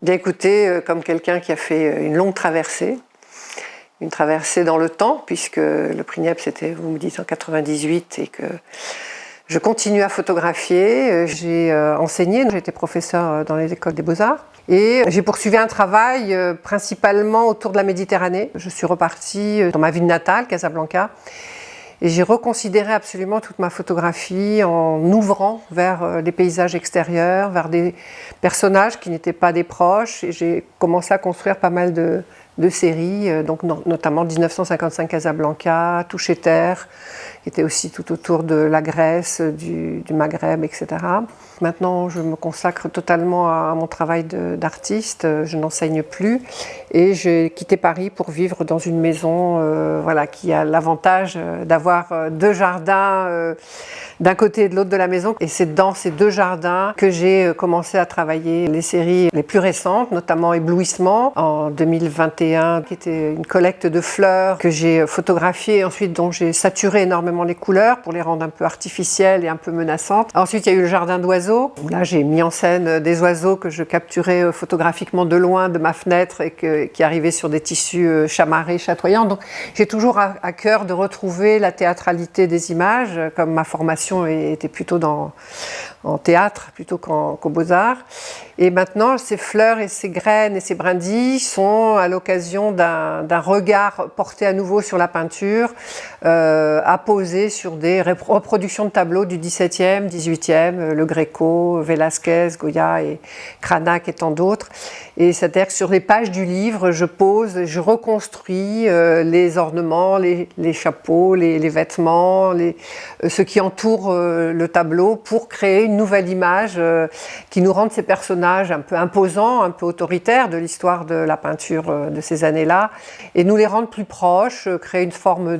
Bien écoutez, comme quelqu'un qui a fait une longue traversée, une traversée dans le temps, puisque le prix Niepce c'était, vous me dites, en 98 et que je continue à photographier. J'ai enseigné, j'ai été professeur dans les écoles des beaux-arts et j'ai poursuivi un travail principalement autour de la Méditerranée. Je suis repartie dans ma ville natale, Casablanca, et j'ai reconsidéré absolument toute ma photographie en ouvrant vers des paysages extérieurs, vers des personnages qui n'étaient pas des proches. Et j'ai commencé à construire pas mal de séries, donc notamment 1955 Casablanca, Toucher terre, qui était aussi tout autour de la Grèce, du Maghreb, etc. Maintenant, je me consacre totalement à mon travail d'artiste, je n'enseigne plus et j'ai quitté Paris pour vivre dans une maison qui a l'avantage d'avoir deux jardins d'un côté et de l'autre de la maison. Et c'est dans ces deux jardins que j'ai commencé à travailler les séries les plus récentes, notamment Éblouissement en 2021, qui était une collecte de fleurs que j'ai photographiée et ensuite dont j'ai saturé énormément les couleurs pour les rendre un peu artificielles et un peu menaçantes. Ensuite, il y a eu le jardin d'oiseaux, où là j'ai mis en scène des oiseaux que je capturais photographiquement de loin de ma fenêtre et qui arrivaient sur des tissus chamarrés, chatoyants. Donc j'ai toujours à cœur de retrouver la théâtralité des images, comme ma formation était plutôt en théâtre plutôt qu'aux Beaux-Arts. Et maintenant, ces fleurs et ces graines et ces brindilles sont à l'occasion d'un regard porté à nouveau sur la peinture, apposé sur des reproductions de tableaux du XVIIe, XVIIIe, Le Greco, Velázquez, Goya et Cranach et tant d'autres. Et c'est-à-dire que sur les pages du livre, je pose, je reconstruis les ornements, les chapeaux, les vêtements, ce qui entoure le tableau pour créer une nouvelle image qui nous rende ces personnages un peu imposants, un peu autoritaires de l'histoire de la peinture de ces années-là, et nous les rendre plus proches, créer une forme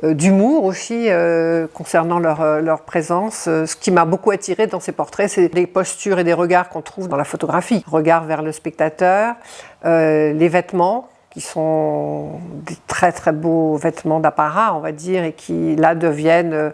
d'humour aussi concernant leur présence. Ce qui m'a beaucoup attiré dans ces portraits, c'est les postures et des regards qu'on trouve dans la photographie. Regard vers le spectateur, les vêtements, qui sont des très très beaux vêtements d'apparat, on va dire, et qui là deviennent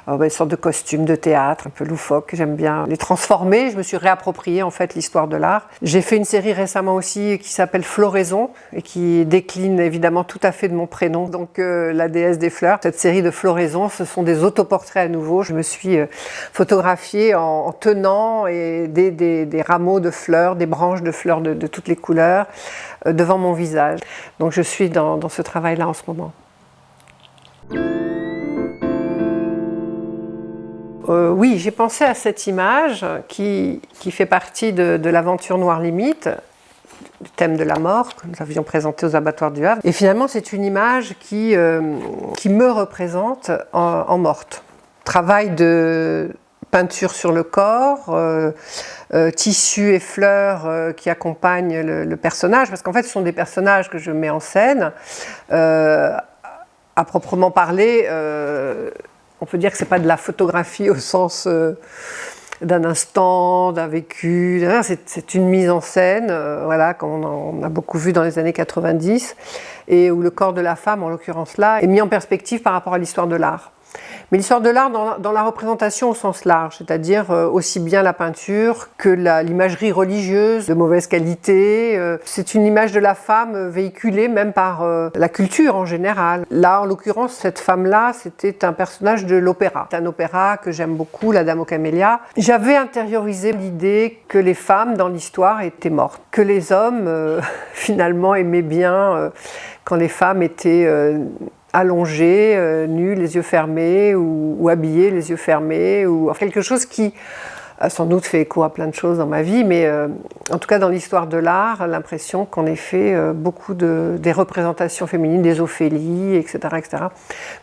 une sorte de costume de théâtre, un peu loufoque. J'aime bien les transformer. Je me suis réapproprié en fait l'histoire de l'art. J'ai fait une série récemment aussi qui s'appelle Floraison et qui décline évidemment tout à fait de mon prénom, donc la déesse des fleurs. Cette série de Floraison, ce sont des autoportraits à nouveau. Je me suis photographiée en tenant des rameaux de fleurs, des branches de fleurs de toutes les couleurs devant mon visage. Donc je suis dans ce travail-là en ce moment. Oui, j'ai pensé à cette image qui fait partie de l'aventure Noire Limite, le thème de la mort que nous avions présenté aux abattoirs du Havre. Et finalement, c'est une image qui me représente en morte. Travail de peinture sur le corps, tissus et fleurs qui accompagnent le personnage, parce qu'en fait ce sont des personnages que je mets en scène. À proprement parler, on peut dire que ce n'est pas de la photographie au sens d'un instant, d'un vécu, c'est une mise en scène, comme on a beaucoup vu dans les années 90, et où le corps de la femme, en l'occurrence là, est mis en perspective par rapport à l'histoire de l'art. Mais l'histoire de l'art dans la représentation au sens large, c'est-à-dire aussi bien la peinture que l'imagerie religieuse de mauvaise qualité. C'est une image de la femme véhiculée même par la culture en général. Là, en l'occurrence, cette femme-là, c'était un personnage de l'opéra. C'est un opéra que j'aime beaucoup, La Dame aux Camélias. J'avais intériorisé l'idée que les femmes dans l'histoire étaient mortes, que les hommes finalement aimaient bien quand les femmes étaient allongées, nues, les yeux fermés, ou habillées, les yeux fermés, ou quelque chose qui a sans doute fait écho à plein de choses dans ma vie, mais en tout cas dans l'histoire de l'art, l'impression qu'en effet, beaucoup des représentations féminines, des Ophélie, etc.,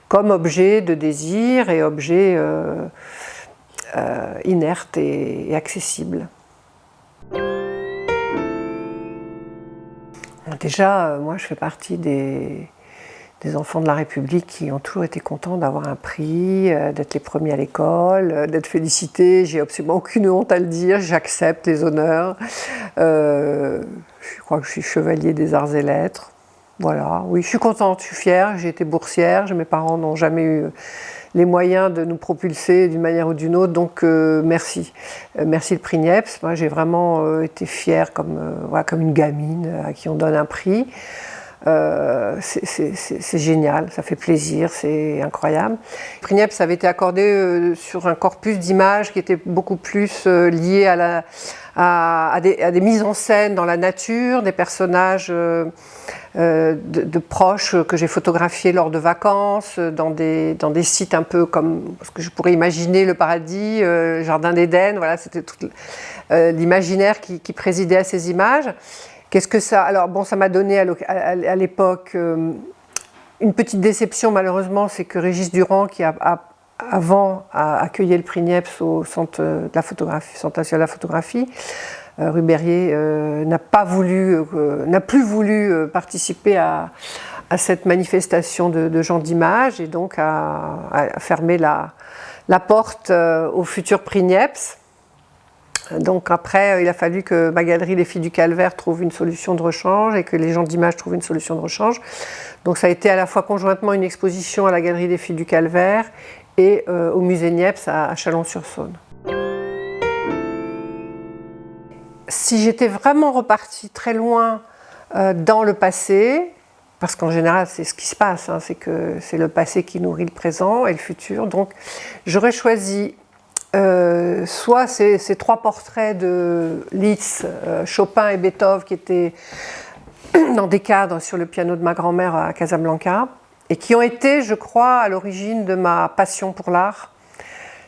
comme objet de désir et objet inerte et accessible. Déjà, moi je fais partie des enfants de la République qui ont toujours été contents d'avoir un prix, d'être les premiers à l'école, d'être félicités. J'ai absolument aucune honte à le dire, j'accepte les honneurs. Je crois que je suis chevalier des arts et lettres. Voilà, oui, je suis contente, je suis fière, j'ai été boursière, mes parents n'ont jamais eu les moyens de nous propulser d'une manière ou d'une autre. Donc merci. Merci le prix Niepce. Moi j'ai vraiment été fière voilà, comme une gamine à qui on donne un prix. C'est génial, ça fait plaisir, c'est incroyable. Le prix Niepce avait été accordé sur un corpus d'images qui était beaucoup plus lié à des mises en scène dans la nature, des personnages de proches que j'ai photographiés lors de vacances, dans des sites un peu comme ce que je pourrais imaginer, le paradis, le jardin d'Éden, voilà, c'était tout l'imaginaire qui présidait à ces images. Qu'est-ce que ça... Alors bon, ça m'a donné à l'époque une petite déception malheureusement, c'est que Régis Durand, qui avant a accueilli le prix Niepce au Centre de la photographie, Centre national de la photographie, rue Berrier, n'a plus voulu participer à cette manifestation de gens d'images et donc a fermé la porte au futur prix Niepce. Donc après, il a fallu que ma galerie Les Filles du Calvaire trouve une solution de rechange et que les gens d'images trouvent une solution de rechange. Donc ça a été à la fois conjointement une exposition à la galerie des Filles du Calvaire et au musée Niepce à Chalon-sur-Saône. Si j'étais vraiment repartie très loin dans le passé, parce qu'en général c'est ce qui se passe, hein, c'est que c'est le passé qui nourrit le présent et le futur, donc j'aurais choisi soit ces trois portraits de Liszt, Chopin et Beethoven qui étaient dans des cadres sur le piano de ma grand-mère à Casablanca et qui ont été, je crois, à l'origine de ma passion pour l'art.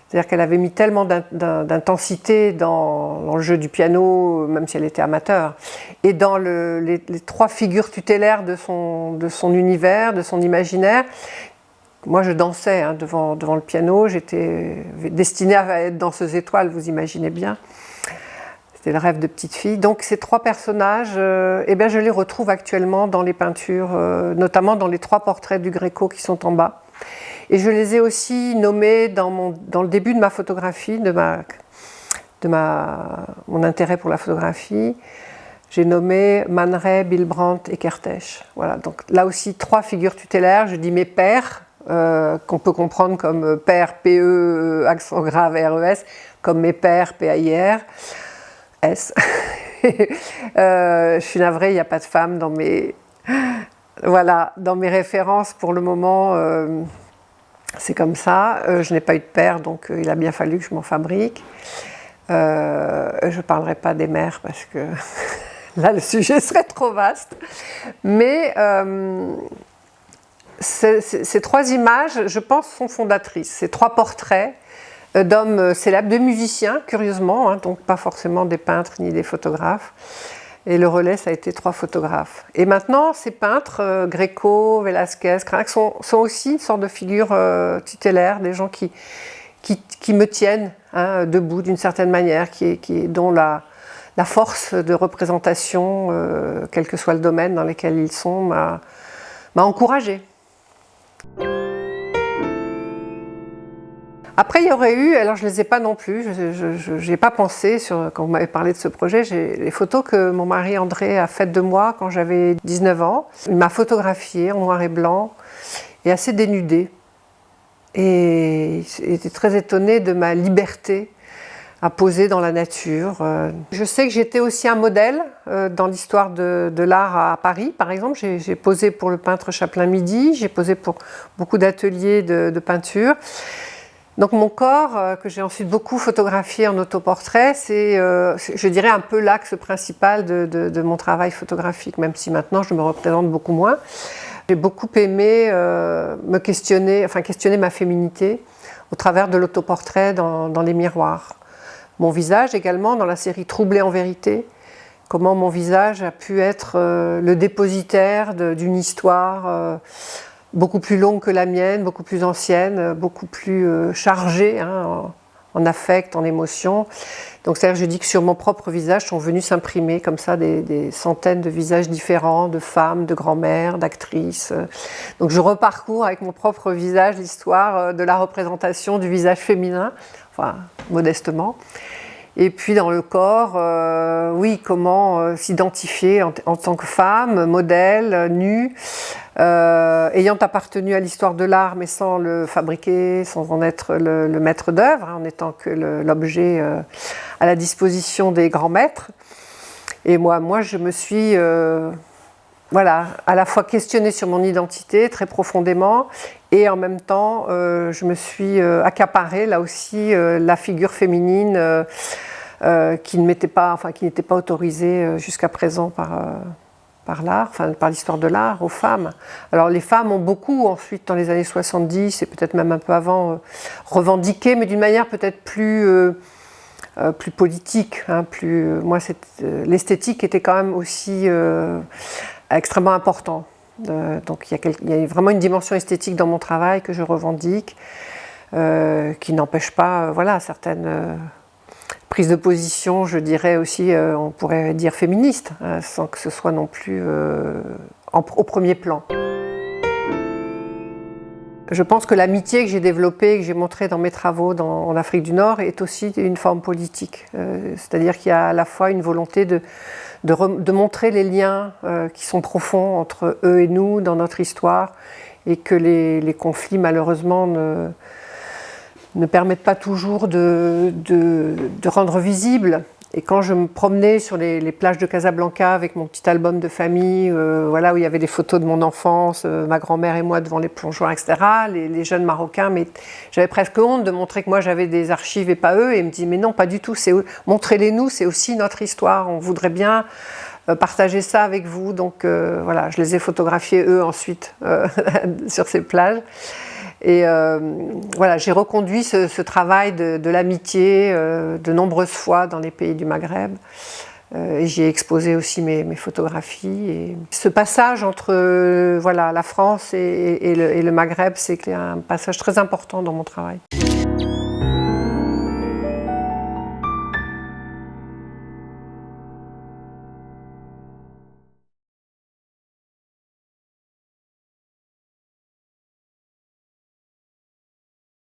C'est-à-dire qu'elle avait mis tellement d'intensité dans le jeu du piano, même si elle était amateur, et dans les trois figures tutélaires de son univers, de son imaginaire. Moi, je dansais hein, devant le piano, j'étais destinée à être danseuse étoile, vous imaginez bien. C'était le rêve de petite fille. Donc ces trois personnages, je les retrouve actuellement dans les peintures, notamment dans les trois portraits du Gréco qui sont en bas. Et je les ai aussi nommés dans le début de ma photographie, mon intérêt pour la photographie. J'ai nommé Man Ray, Bill Brandt et Kertész. Voilà, donc là aussi trois figures tutélaires, je dis mes pères, qu'on peut comprendre comme père, P-E, accent grave, R-E-S, comme mes pères, P-A-I-R, S. Je suis navrée, il n'y a pas de femme dans mes références pour le moment. C'est comme ça. Je n'ai pas eu de père, donc il a bien fallu que je m'en fabrique. Je ne parlerai pas des mères parce que là, le sujet serait trop vaste. Mais ces trois images, je pense, sont fondatrices. Ces trois portraits d'hommes célèbres, de musiciens, curieusement, hein, donc pas forcément des peintres ni des photographes. Et le relais, ça a été trois photographes. Et maintenant, ces peintres, Gréco, Velázquez, Cranach, sont aussi une sorte de figure tutélaire, des gens qui me tiennent hein, debout d'une certaine manière, dont la force de représentation, quel que soit le domaine dans lequel ils sont, m'a encouragée. Après, il y aurait eu, alors je ne les ai pas non plus, je n'ai pas pensé, quand vous m'avez parlé de ce projet, j'ai les photos que mon mari André a faites de moi quand j'avais 19 ans. Il m'a photographiée en noir et blanc et assez dénudée. Et il était très étonné de ma liberté à poser dans la nature. Je sais que j'étais aussi un modèle dans l'histoire de l'art à Paris, par exemple. J'ai posé pour le peintre Chaplin-Midi, j'ai posé pour beaucoup d'ateliers de peinture. Donc mon corps, que j'ai ensuite beaucoup photographié en autoportrait, c'est, je dirais, un peu l'axe principal de mon travail photographique, même si maintenant je me représente beaucoup moins. J'ai beaucoup aimé questionner ma féminité au travers de l'autoportrait dans les miroirs. Mon visage également, dans la série Troublée en vérité, comment mon visage a pu être le dépositaire d'une histoire beaucoup plus longue que la mienne, beaucoup plus ancienne, beaucoup plus chargée hein, en affect, en émotion. Donc c'est-à-dire que je dis que sur mon propre visage sont venus s'imprimer comme ça des centaines de visages différents, de femmes, de grand-mères, d'actrices. Donc je reparcours avec mon propre visage l'histoire de la représentation du visage féminin, enfin modestement. Et puis dans le corps, oui, comment s'identifier en tant que femme, modèle, nue, ayant appartenu à l'histoire de l'art, mais sans le fabriquer, sans en être le maître d'œuvre, en étant que l'objet à la disposition des grands maîtres. Et moi je me suis voilà, à la fois questionnée sur mon identité très profondément, et en même temps je me suis accaparée là aussi la figure féminine qui n'était pas autorisée jusqu'à présent par l'art, par l'histoire de l'art aux femmes. Alors les femmes ont beaucoup ensuite dans les années 70 et peut-être même un peu avant revendiqué, mais d'une manière peut-être plus politique, hein, l'esthétique était quand même aussi extrêmement important. Donc il y a vraiment une dimension esthétique dans mon travail que je revendique, qui n'empêche pas voilà, certaines prises de position, je dirais aussi, on pourrait dire féministes, sans que ce soit non plus au premier plan. Je pense que l'amitié que j'ai développée, que j'ai montrée dans mes travaux en Afrique du Nord, est aussi une forme politique. C'est-à-dire qu'il y a à la fois une volonté de montrer les liens qui sont profonds entre eux et nous dans notre histoire, et que les conflits, malheureusement, ne permettent pas toujours de rendre visible. Et quand je me promenais sur les plages de Casablanca avec mon petit album de famille, voilà, où il y avait des photos de mon enfance, ma grand-mère et moi devant les plongeoires, etc., les jeunes Marocains, mais j'avais presque honte de montrer que moi j'avais des archives et pas eux, et ils me disaient mais non, pas du tout, montrez-les nous, c'est aussi notre histoire, on voudrait bien partager ça avec vous. Donc voilà, je les ai photographiés eux ensuite sur ces plages. Et voilà, j'ai reconduit ce travail de l'amitié de nombreuses fois dans les pays du Maghreb. Et j'y ai exposé aussi mes photographies. Et ce passage entre voilà, la France et le Maghreb, c'est un passage très important dans mon travail.